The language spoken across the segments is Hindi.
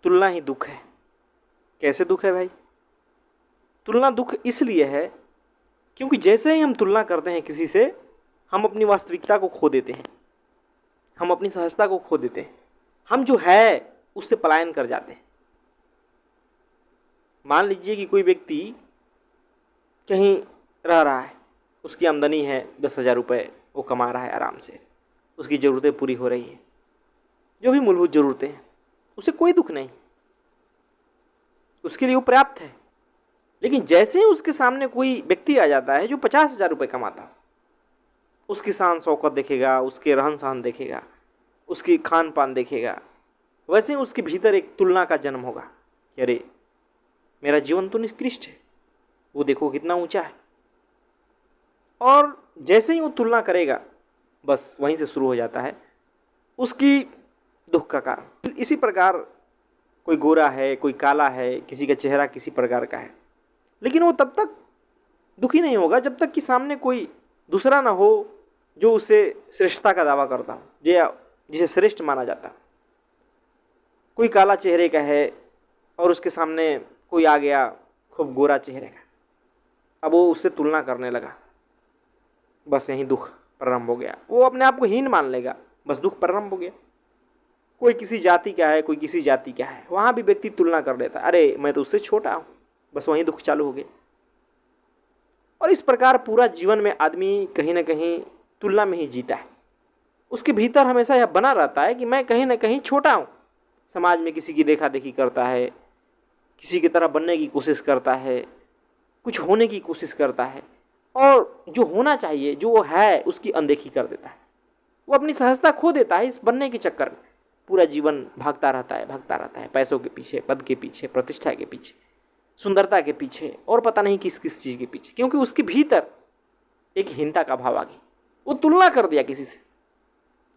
तुलना ही दुख है। कैसे दुख है भाई? तुलना दुख इसलिए है क्योंकि जैसे ही हम तुलना करते हैं किसी से, हम अपनी वास्तविकता को खो देते हैं, हम अपनी सहजता को खो देते हैं, हम जो है उससे पलायन कर जाते हैं। मान लीजिए कि कोई व्यक्ति कहीं रह रहा है, उसकी आमदनी है 10,000 रुपये, वो कमा रहा है आराम से, उसकी ज़रूरतें पूरी हो रही है, जो भी मूलभूत ज़रूरतें हैं, उसे कोई दुख नहीं, उसके लिए वो पर्याप्त है। लेकिन जैसे ही उसके सामने कोई व्यक्ति आ जाता है जो 50,000 रुपये कमाता है, उसकी शान शौकत देखेगा, उसके रहन सहन देखेगा, उसकी खान पान देखेगा, वैसे ही उसके भीतर एक तुलना का जन्म होगा कि अरे मेरा जीवन तो निकृष्ट है, वो देखो कितना ऊंचा है। और जैसे ही वो तुलना करेगा, बस वहीं से शुरू हो जाता है उसकी दुख का कारण। इसी प्रकार कोई गोरा है, कोई काला है, किसी का चेहरा किसी प्रकार का है, लेकिन वो तब तक दुखी नहीं होगा जब तक कि सामने कोई दूसरा ना हो जो उसे श्रेष्ठता का दावा करता हो, या जिसे श्रेष्ठ माना जाता। कोई काला चेहरे का है और उसके सामने कोई आ गया खूब गोरा चेहरे का, अब वो उससे तुलना करने लगा, बस यहीं दुख प्रारंभ हो गया। वो अपने आप को हीन मान लेगा, बस दुख प्रारंभ हो गया। कोई किसी जाति का है, कोई किसी जाति का है, वहाँ भी व्यक्ति तुलना कर लेता, अरे मैं तो उससे छोटा हूँ, बस वहीं दुख चालू हो गया। और इस प्रकार पूरा जीवन में आदमी कहीं ना कहीं तुलना में ही जीता है। उसके भीतर हमेशा यह बना रहता है कि मैं कहीं ना कहीं छोटा हूँ, समाज में किसी की देखा देखी करता है, किसी की तरह बनने की कोशिश करता है, कुछ होने की कोशिश करता है, और जो होना चाहिए, जो वो है, उसकी अनदेखी कर देता है। वो अपनी सहजता खो देता है इस बनने के चक्कर में। पूरा जीवन भागता रहता है पैसों के पीछे, पद के पीछे, प्रतिष्ठा के पीछे, सुंदरता के पीछे, और पता नहीं किस किस चीज़ के पीछे, क्योंकि उसके भीतर एक हीनता का भाव आ गया। वो तुलना कर दिया किसी से,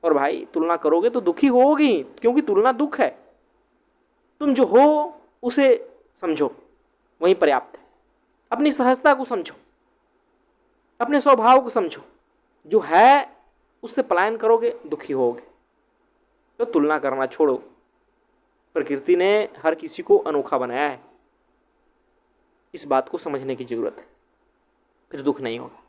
और भाई तुलना करोगे तो दुखी होगी, क्योंकि तुलना दुख है। तुम जो हो उसे समझो, वही पर्याप्त है। अपनी सहजता को समझो, अपने स्वभाव को समझो, जो है उससे पलायन करोगे दुखी होगे। तो तुलना करना छोड़ो। प्रकृति ने हर किसी को अनोखा बनाया है, इस बात को समझने की जरूरत है, फिर दुख नहीं होगा।